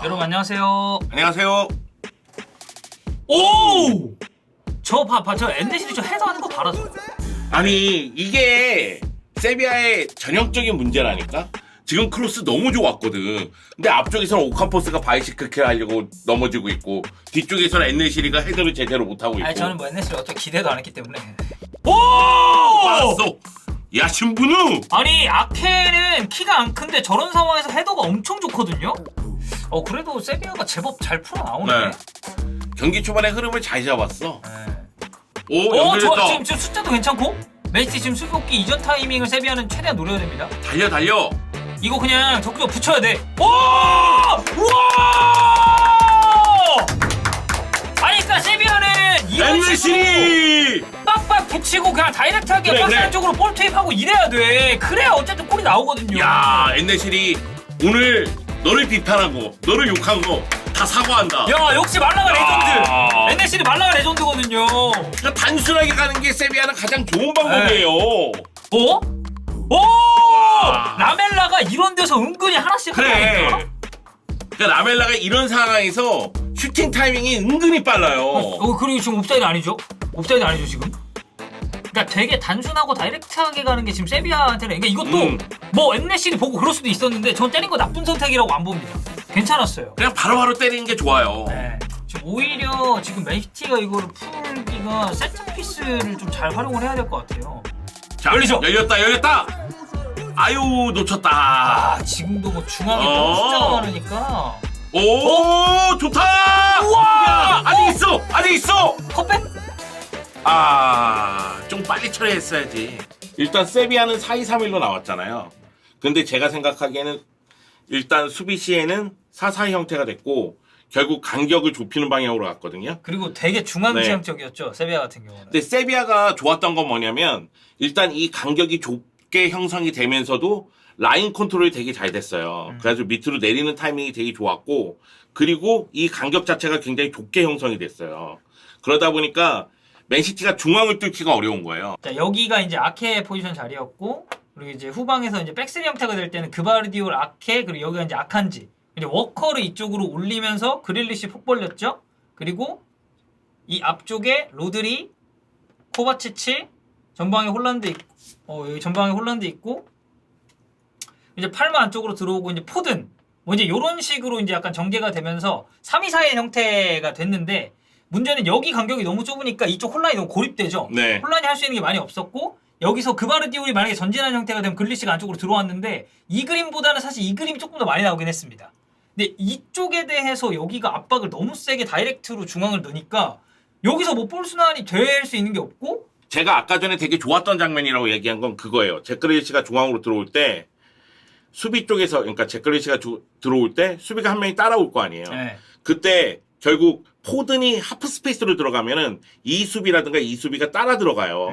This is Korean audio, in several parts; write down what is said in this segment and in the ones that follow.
여러분 안녕하세요. 안녕하세요. 오! 저 엔데시리 저 헤더하는 거 봐라 저. 아니 이게 세비야의 전형적인 문제라니까. 지금 크로스 너무 좋았거든. 근데 앞쪽에서는 오캄포스가 바이시클킬 하려고 넘어지고 있고 뒤쪽에서는 엔네시리가 헤더를 제대로 못하고 있고. 아니 저는 뭐 엔데시리 어떻게 기대도 안 했기 때문에. 오! 알았어. 야 신분우. 아니 아케는 키가 안 큰데 저런 상황에서 헤더가 엄청 좋거든요. 그래도 세비야가 제법 잘 풀어 나오네. 네. 경기 초반에 흐름을 잘 잡았어. 네. 오 좋아. 연결했다. 지금 숫자도 괜찮고 맨시티 지금 수비기 이전 타이밍을 세비야는 최대한 노려야 됩니다. 달려. 이거 그냥 적극적으로 붙여야 돼. 오! 우와! 아니 그러니까 세비야는 이런 식으로 엔네시리. 빡빡 붙이고 그냥 다이렉트하게 그래, 박스 그래. 안쪽으로 볼 투입하고 이래야 돼. 그래야 어쨌든 골이 나오거든요. 야 엔네시리 오늘 너를 비판하고 너를 욕한 거 다 사과한다. 야, 역시 말라가 레전드. 아. NSC는 말라가 레전드거든요. 그러니까 단순하게 가는 게 세비야는 가장 좋은 방법이에요. 오! 라멜라가 이런 데서 은근히 하나씩 그래. 하니까. 그러니까 라멜라가 이런 상황에서 슈팅 타이밍이 은근히 빨라요. 그리고 지금 옵사이드 아니죠? 옵사이드 아니죠 지금? 그러니까 되게 단순하고 다이렉트하게 가는 게 지금 세비야한테는 그러니까 이것도 뭐 엔네시리 보고 그럴 수도 있었는데 전 때린 거 나쁜 선택이라고 안 봅니다. 괜찮았어요. 그냥 바로바로 때리는 게 좋아요. 네. 지금 오히려 지금 맨시티가 이거를 풀기가 세트 피스를 좀 잘 활용을 해야 될 것 같아요. 자, 열리죠? 열렸다. 아유 놓쳤다. 아 지금도 뭐 중앙에 너무 숫자가 많으니까. 오 좋다. 우와! 아직 있어. 컵백? 좀 빨리 처리했어야지. 일단 세비야는 4-2-3-1로 나왔잖아요. 근데 제가 생각하기에는 일단 수비 시에는 4-4 형태가 됐고 결국 간격을 좁히는 방향으로 갔거든요. 그리고 되게 중앙지향적이었죠 세비야 같은 경우는. 근데 세비야가 좋았던 건 뭐냐면 일단 이 간격이 좁게 형성이 되면서도 라인 컨트롤이 되게 잘 됐어요. 그래서 밑으로 내리는 타이밍이 되게 좋았고 그리고 이 간격 자체가 굉장히 좁게 형성이 됐어요. 그러다 보니까 맨시티가 중앙을 뚫기가 어려운 거예요. 자 여기가 이제 아케 포지션 자리였고 그리고 이제 후방에서 이제 백스리 형태가 될 때는 그바르디올 아케 그리고 여기가 이제 아칸지 이제 워커를 이쪽으로 올리면서 그릴리시 폭 벌렸죠. 그리고 이 앞쪽에 로드리, 코바치치, 전방에 홀란드 있고 여기 전방에 홀란드 있고 이제 팔마 안쪽으로 들어오고 이제 포든 뭐 이제 요런 식으로 이제 약간 전개가 되면서 3-2-4의 형태가 됐는데 문제는 여기 간격이 너무 좁으니까 이쪽 혼란이 너무 고립되죠. 네. 혼란이 할 수 있는 게 많이 없었고 여기서 그바르디올이 만약에 전진한 형태가 되면 글리시가 안쪽으로 들어왔는데 이 그림보다는 사실 이 그림이 조금 더 많이 나오긴 했습니다. 근데 이쪽에 대해서 여기가 압박을 너무 세게 다이렉트로 중앙을 넣으니까 여기서 뭐 볼 순환이 될 수 있는 게 없고 제가 아까 전에 되게 좋았던 장면이라고 얘기한 건 그거예요. 제크리시가 중앙으로 들어올 때 수비 쪽에서 그러니까 제크리시가 들어올 때 수비가 한 명이 따라올 거 아니에요. 네. 그때 결국 포든이 하프 스페이스로 들어가면은 이 수비라든가 이 수비가 따라 들어가요.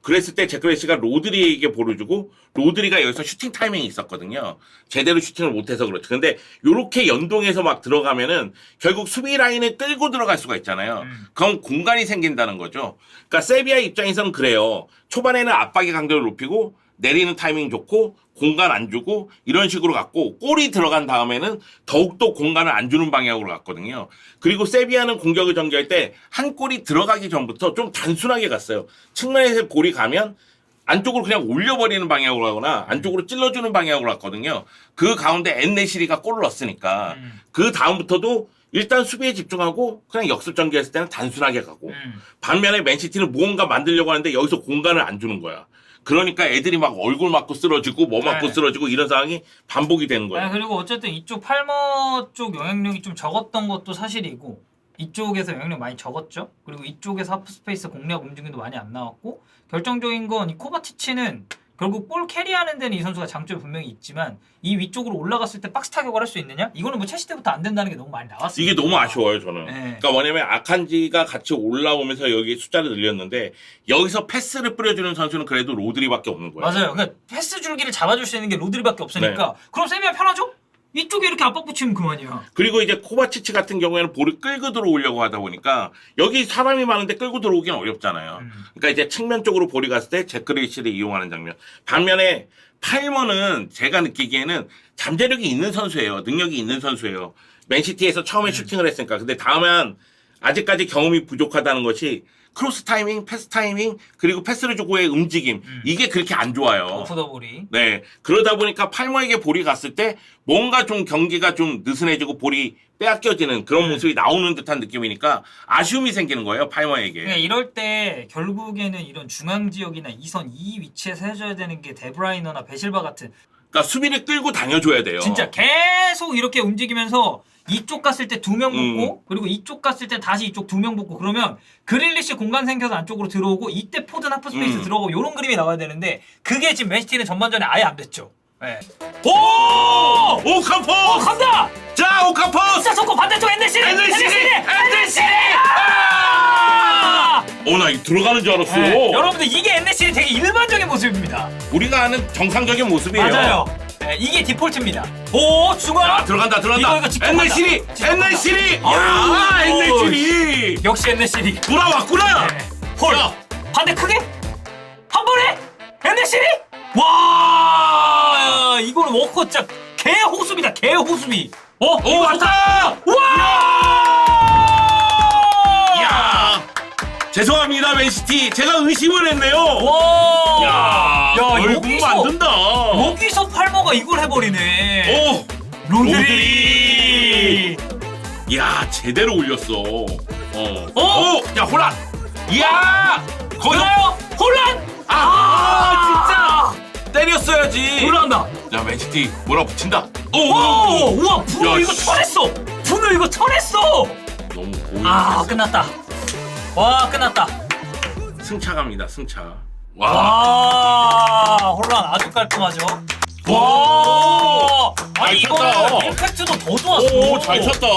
그랬을 때 제크레시가 로드리에게 볼을 주고 로드리가 여기서 슈팅 타이밍이 있었거든요. 제대로 슈팅을 못해서 그렇죠. 근데 요렇게 연동해서 막 들어가면은 결국 수비 라인을 끌고 들어갈 수가 있잖아요. 그럼 공간이 생긴다는 거죠. 그러니까 세비야 입장에서는 그래요. 초반에는 압박의 강도를 높이고 내리는 타이밍 좋고 공간 안 주고 이런 식으로 갔고 골이 들어간 다음에는 더욱더 공간을 안 주는 방향으로 갔거든요. 그리고 세비야는 공격을 전개할 때 한 골이 들어가기 전부터 좀 단순하게 갔어요. 측면에서 골이 가면 안쪽으로 그냥 올려버리는 방향으로 가거나 안쪽으로 찔러주는 방향으로 갔거든요. 그 가운데 엔네시리가 골을 넣었으니까 그 다음부터도 일단 수비에 집중하고 그냥 역습 전개했을 때는 단순하게 가고 반면에 맨시티는 무언가 만들려고 하는데 여기서 공간을 안 주는 거야. 그러니까 애들이 막 얼굴 맞고 쓰러지고 뭐 맞고 네. 쓰러지고 이런 상황이 반복이 되는 거예요. 그리고 어쨌든 이쪽 팔머 쪽 영향력이 좀 적었던 것도 사실이고 이쪽에서 영향력 많이 적었죠. 그리고 이쪽에서 하프 스페이스 공략 움직임도 많이 안 나왔고 결정적인 건 이 코바치치는 결국 볼 캐리하는 데는 이 선수가 장점이 분명히 있지만 이 위쪽으로 올라갔을 때 박스 타격을 할 수 있느냐? 이거는 뭐 첼시 때부터 안 된다는 게 너무 많이 나왔어요. 이게 너무 아쉬워요 저는. 네. 그러니까 뭐냐면 아칸지가 같이 올라오면서 여기 숫자를 늘렸는데 여기서 패스를 뿌려주는 선수는 그래도 로드리밖에 없는 거예요. 맞아요. 그러니까 패스 줄기를 잡아줄 수 있는 게 로드리밖에 없으니까 그럼 세비야 편하죠? 이쪽에 이렇게 압박 붙이면 그만이야. 그리고 이제 코바치치 같은 경우에는 볼을 끌고 들어오려고 하다 보니까 여기 사람이 많은데 끌고 들어오기는 어렵잖아요. 그러니까 이제 측면 쪽으로 볼이 갔을 때 제크리시를 이용하는 장면. 반면에 팔머는 제가 느끼기에는 잠재력이 있는 선수예요. 능력이 있는 선수예요. 맨시티에서 처음에 슈팅을 했으니까. 근데 다음은 아직까지 경험이 부족하다는 것이 크로스 타이밍, 패스 타이밍, 그리고 패스를 주고의 움직임. 이게 그렇게 안 좋아요. 오프 더 볼이. 네. 그러다 보니까 팔머에게 볼이 갔을 때 뭔가 좀 경기가 좀 느슨해지고 볼이 빼앗겨지는 그런 모습이 나오는 듯한 느낌이니까 아쉬움이 생기는 거예요, 팔머에게. 그러니까 이럴 때 결국에는 이런 중앙 지역이나 2선 이 위치에서 해줘야 되는 게 데브라이너나 베실바 같은 그러니까 수비를 끌고 다녀줘야 돼요. 진짜 계속 이렇게 움직이면서 이쪽 갔을 때 2명 붙고 그리고 이쪽 갔을 때 다시 이쪽 2명 붙고 그러면 그릴리시 공간 생겨서 안쪽으로 들어오고 이때 포든 하프스페이스 들어오고 이런 그림이 나와야 되는데 그게 지금 맨시티는 전반전에 아예 안 됐죠. 네. 오! 오카포! 간다! 자, 오카포! 진짜 속고 반대쪽 엔데시리! 엔데시리! 나 이거 들어가는 줄 알았어. 네. 여러분들 이게 엔데시리 되게 일반적인 모습입니다. 우리가 아는 정상적인 모습이에요. 맞아요. 네, 이게 디폴트입니다. 오, 중앙! 아, 들어간다. 이거 직접 엔네시리! 간다. 엔네시리! 야, 아우, 엔네시리! 역시 엔데시리. 돌아왔구나! 네. 홀! 야. 반대 크게? 한 번에? 엔데시리? 와! 이거는 워커 진짜 개호수비다, 개호수비. 오, 왔다! 와! 야! 죄송합니다, 맨시티. 제가 의심을 했네요. 와! 야, 결국 여기서 만든다. 여기서 팔머가 이걸 해버리네. 오! 로드리. 야, 제대로 올렸어. 오! 야, 호란! 이야! 거기서 그래요? 혼란! 진짜! 때렸어야지. 올라간다. 야, 맨시티 몰아붙인다. 오! 우와, 분호 야, 이거 씨. 털했어. 분호 이거 털했어. 너무 고이. 끝났다. 와, 끝났다. 승차 갑니다. 승차. 와. 와, 혼란 아주 깔끔하죠. 와, 아니 잘 쳤다. 이거는 임팩트도 더 좋았어. 오, 잘 쳤다.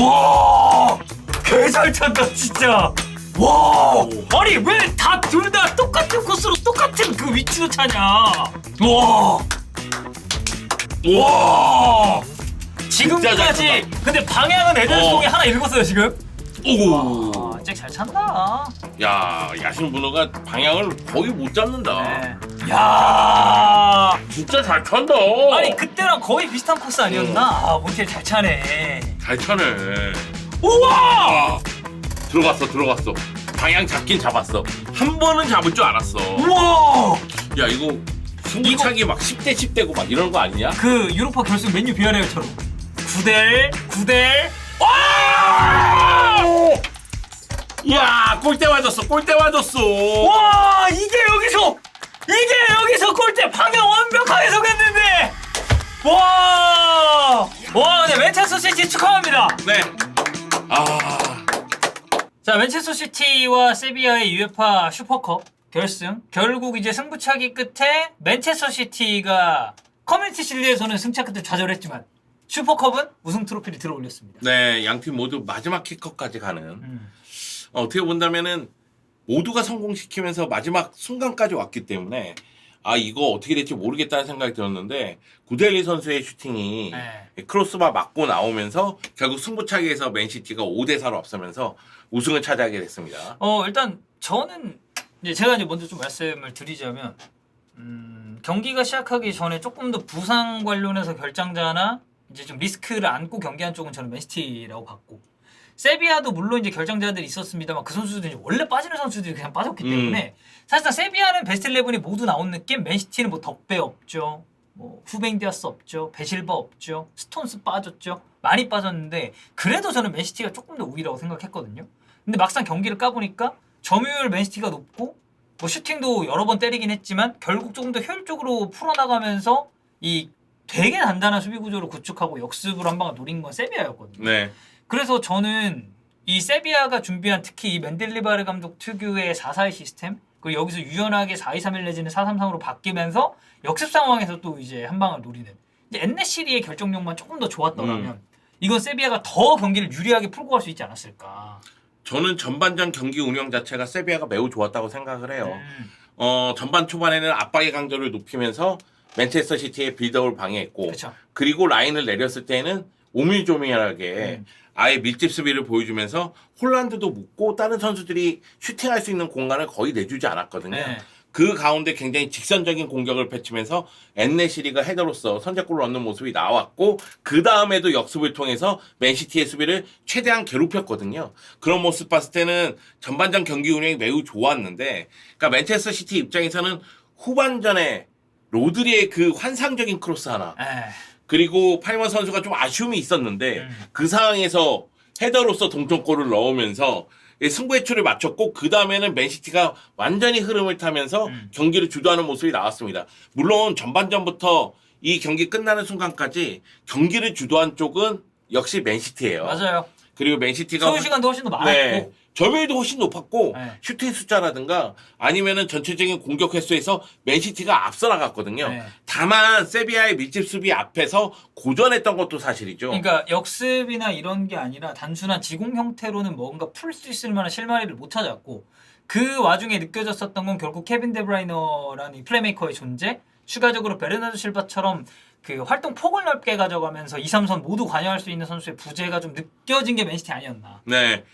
와, 개 잘 쳤다 진짜. 와, 오. 아니 왜 다 둘 다 똑같은 코스로 똑같은 그 위치로 차냐. 와, 와, 진짜 잘 지금까지 근데 방향은 에덴송이 하나 읽었어요 지금. 오. 잭 잘 찬다. 야, 야신 분호가 방향을 거의 못 잡는다. 네. 야, 진짜 잘 찬다. 아니 그때랑 거의 비슷한 코스 아니었나? 몬티엘 잘 차네. 잘 차네. 우와! 아, 들어갔어. 방향 잡긴 잡았어. 한 번은 잡을 줄 알았어. 우와! 야, 이거 승부차기 막 10대 10대고 막 이런 거 아니냐? 그 유로파 결승 맨유 비아레알처럼 9대1 와! 야, 골대 맞았어. 와, 이게 여기서 골대 방향 완벽하게 속였는데. 와, 근데 맨체스터 시티 축하합니다. 네. 자, 맨체스터 시티와 세비야의 UEFA 슈퍼컵 결승. 결국 이제 승부차기 끝에 맨체스터 시티가 커뮤니티 실드에서는 승차 끝에 좌절했지만 슈퍼컵은 우승 트로피를 들어올렸습니다. 네, 양팀 모두 마지막 킥커까지 가는. 어떻게 본다면은 모두가 성공시키면서 마지막 순간까지 왔기 때문에 이거 어떻게 될지 모르겠다는 생각이 들었는데 구델리 선수의 슈팅이 크로스바 맞고 나오면서 결국 승부차기에서 맨시티가 5대4로 앞서면서 우승을 차지하게 됐습니다. 일단 저는 제가 이제 먼저 좀 말씀을 드리자면 경기가 시작하기 전에 조금 더 부상 관련해서 결장자나 이제 좀 리스크를 안고 경기한 쪽은 저는 맨시티라고 봤고 세비야도 물론 이제 결정자들이 있었습니다만 그 선수들이 원래 빠지는 선수들이 그냥 빠졌기 때문에 사실상 세비야는 베스트 11이 모두 나온 느낌. 맨시티는 뭐 덕배 없죠, 뭐 후뱅디아스 없죠, 베실바 없죠, 스톤스 빠졌죠. 많이 빠졌는데 그래도 저는 맨시티가 조금 더 우위라고 생각했거든요. 근데 막상 경기를 까보니까 점유율 맨시티가 높고 뭐 슈팅도 여러 번 때리긴 했지만 결국 조금 더 효율적으로 풀어나가면서 이 되게 단단한 수비 구조를 구축하고 역습으로 한 방을 노린 건 세비야였거든요. 네. 그래서 저는 이 세비야가 준비한 특히 이 맨델리바르 감독 특유의 4-4-2 시스템 그리고 여기서 유연하게 4-2-3-1 내지는 4-3-3으로 바뀌면서 역습 상황에서 또 이제 한 방을 노리는 이제 엔네시리의 결정력만 조금 더 좋았더라면 이건 세비야가 더 경기를 유리하게 풀고 갈 수 있지 않았을까. 저는 전반전 경기 운영 자체가 세비야가 매우 좋았다고 생각을 해요. 전반 초반에는 압박의 강도를 높이면서 맨체스터 시티의 빌드업을 방해했고 그쵸. 그리고 라인을 내렸을 때는 오밀조밀하게 아예 밀집 수비를 보여주면서 홀란드도 묻고 다른 선수들이 슈팅할 수 있는 공간을 거의 내주지 않았거든요. 네. 그 가운데 굉장히 직선적인 공격을 펼치면서 엔네시리가 헤더로서 선제골을 얻는 모습이 나왔고 그 다음에도 역습을 통해서 맨시티의 수비를 최대한 괴롭혔거든요. 그런 모습 봤을 때는 전반전 경기 운영이 매우 좋았는데 그러니까 맨체스터 시티 입장에서는 후반전에 로드리의 그 환상적인 크로스 하나 그리고 팔머 선수가 좀 아쉬움이 있었는데 그 상황에서 헤더로서 동점골을 넣으면서 승부의 추를 맞췄고 그 다음에는 맨시티가 완전히 흐름을 타면서 경기를 주도하는 모습이 나왔습니다. 물론 전반전부터 이 경기 끝나는 순간까지 경기를 주도한 쪽은 역시 맨시티예요. 맞아요. 그리고 맨시티가 소요 시간도 훨씬 더 많았고 네, 점유율도 훨씬 높았고 네. 슈팅 숫자라든가 아니면은 전체적인 공격 횟수에서 맨시티가 앞서 나갔거든요. 네. 다만 세비야의 밀집 수비 앞에서 고전했던 것도 사실이죠. 그러니까 역습이나 이런 게 아니라 단순한 지공 형태로는 뭔가 풀 수 있을 만한 실마리를 못 찾았고 그 와중에 느껴졌었던 건 결국 케빈 데브라이너라는 이 플레이메이커의 존재, 추가적으로 베르나르도 실바처럼 그 활동 폭을 넓게 가져가면서 2, 3선 모두 관여할 수 있는 선수의 부재가 좀 느껴진 게 맨시티 아니었나. 네.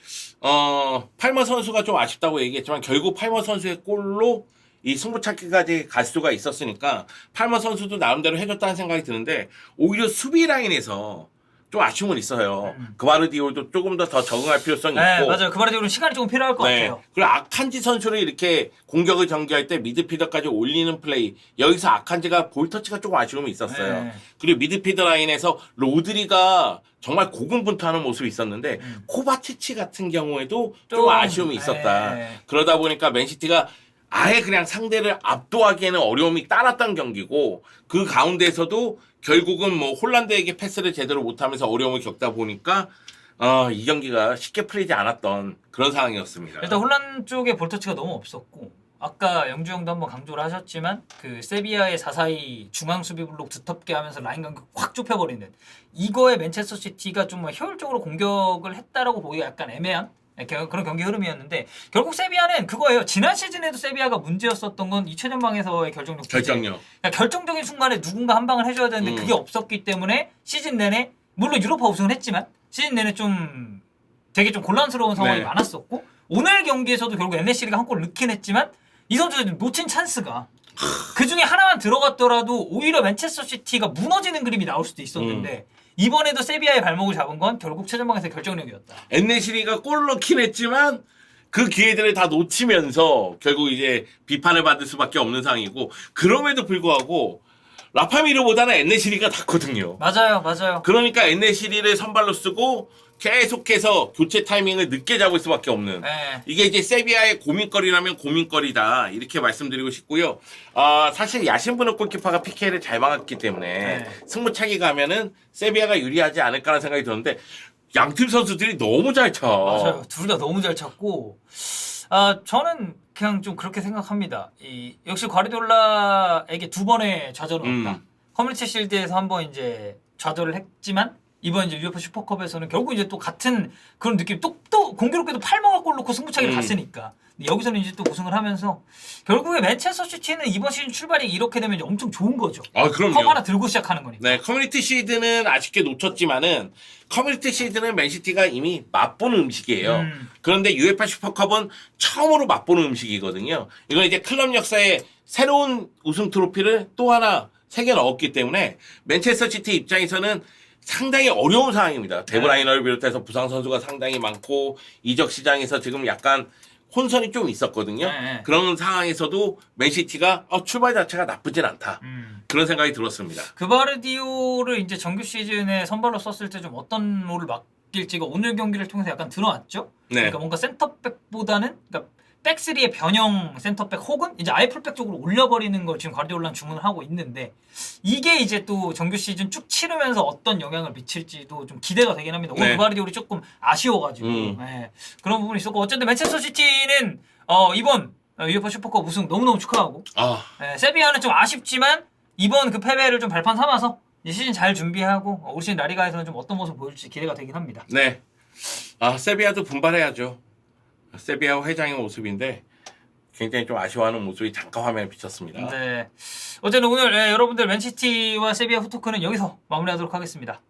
팔머 선수가 좀 아쉽다고 얘기했지만 결국 팔머 선수의 골로 이 승부차기까지 갈 수가 있었으니까 팔머 선수도 나름대로 해줬다는 생각이 드는데 오히려 수비 라인에서 좀 아쉬움은 있어요. 그바르디올도 조금 더 적응할 필요성이 네, 있고. 맞아요. 그바르디올은 시간이 조금 필요할 것 같아요. 그리고 아칸지 선수를 이렇게 공격을 전개할 때 미드필더까지 올리는 플레이. 여기서 아칸지가 볼터치가 조금 아쉬움이 있었어요. 네. 그리고 미드필더 라인에서 로드리가 정말 고군분투하는 모습이 있었는데 코바치치 같은 경우에도 좀 아쉬움이 있었다. 네. 그러다 보니까 맨시티가 아예 그냥 상대를 압도하기에는 어려움이 따랐던 경기고 그 가운데서도 결국은 뭐 홀란드에게 패스를 제대로 못하면서 어려움을 겪다 보니까 이 경기가 쉽게 풀리지 않았던 그런 상황이었습니다. 일단 홀란 쪽에 볼터치가 너무 없었고 아까 영주 형도 한번 강조를 하셨지만 그 세비야의 4-4-2 중앙 수비 블록 두텁게 하면서 라인 간격 확 좁혀버리는 이거에 맨체스터 시티가 좀 효율적으로 공격을 했다라고 보기가 약간 애매한 그런 경기 흐름이었는데 결국 세비야는 그거예요. 지난 시즌에도 세비야가 문제였었던 건 2차전방에서의 결정력. 결정력. 그러니까 결정적인 순간에 누군가 한 방을 해줘야 되는데 그게 없었기 때문에 시즌 내내 물론 유로파 우승을 했지만 시즌 내내 좀 되게 좀 곤란스러운 상황이 많았었고 오늘 경기에서도 결국 엔네시리가 한 골 넣긴 했지만 이 선수들 놓친 찬스가 그 중에 하나만 들어갔더라도 오히려 맨체스터 시티가 무너지는 그림이 나올 수도 있었는데 이번에도 세비야의 발목을 잡은 건 결국 최전방에서의 결정력이었다. 엔네시리가 골 넣긴 했지만 그 기회들을 다 놓치면서 결국 이제 비판을 받을 수밖에 없는 상황이고 그럼에도 불구하고 라파미르보다는 엔네시리가 낫거든요. 맞아요, 맞아요. 그러니까 엔네시리를 선발로 쓰고 계속해서 교체 타이밍을 늦게 잡을 수밖에 없는 이게 이제 세비야의 고민거리라면 고민거리다 이렇게 말씀드리고 싶고요. 사실 야신브누 골키퍼가 PK를 잘 막았기 때문에 승부차기 가면은 세비야가 유리하지 않을까라는 생각이 드는데 양팀 선수들이 너무 잘 쳐. 맞아요. 둘 다 너무 잘 쳤고 저는 그냥 좀 그렇게 생각합니다. 역시 과르디올라에게 두 번의 좌절은 없다. 커뮤니티 실드에서 한 번 이제 좌절을 했지만 이번 이제 UEFA 슈퍼컵에서는 결국 이제 또 같은 그런 느낌 또 공교롭게도 팔머가 골 넣고 승부차기를 갔으니까 근데 여기서는 이제 또 우승을 하면서 결국에 맨체스터 시티는 이번 시즌 출발이 이렇게 되면 이제 엄청 좋은 거죠. 그럼요. 컵 하나 들고 시작하는 거니까. 네, 커뮤니티 시드는 아쉽게 놓쳤지만은 커뮤니티 시드는 맨시티가 이미 맛보는 음식이에요. 그런데 UEFA 슈퍼컵은 처음으로 맛보는 음식이거든요. 이건 이제 클럽 역사에 새로운 우승 트로피를 또 하나 새겨 넣었기 때문에 맨체스터 시티 입장에서는 상당히 어려운 상황입니다. 데브라이너를 비롯해서 부상 선수가 상당히 많고 이적 시장에서 지금 약간 혼선이 좀 있었거든요. 그런 상황에서도 맨시티가 출발 자체가 나쁘진 않다. 그런 생각이 들었습니다. 그바르디올을 이제 정규 시즌에 선발로 썼을 때 좀 어떤 롤을 맡길지가 오늘 경기를 통해서 약간 드러났죠. 그러니까 뭔가 센터백보다는 그러니까 백3의 변형 센터백 혹은 이제 아예 풀백 쪽으로 올려버리는 걸 지금 과르디올라는 주문을 하고 있는데 이게 이제 또 정규 시즌 쭉 치르면서 어떤 영향을 미칠지도 좀 기대가 되긴 합니다. 오늘 과르디올이 조금 아쉬워가지고 그런 부분이 있었고 어쨌든 맨체스터 시티는 이번 UEFA 슈퍼컵 우승 너무너무 축하하고 세비야는 좀 아쉽지만 이번 그 패배를 좀 발판 삼아서 이제 시즌 잘 준비하고 올 시즌 라리가에서는 좀 어떤 모습 보일지 기대가 되긴 합니다. 네. 세비야도 분발해야죠. 세비야 회장의 모습인데 굉장히 좀 아쉬워하는 모습이 잠깐 화면에 비쳤습니다. 네. 어쨌든 오늘 여러분들 맨시티와 세비야 후토크는 여기서 마무리하도록 하겠습니다.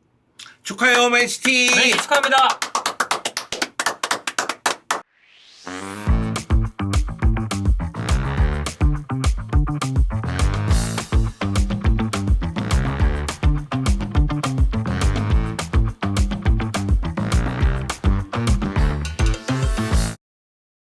축하해요 맨시티. 네, 축하합니다.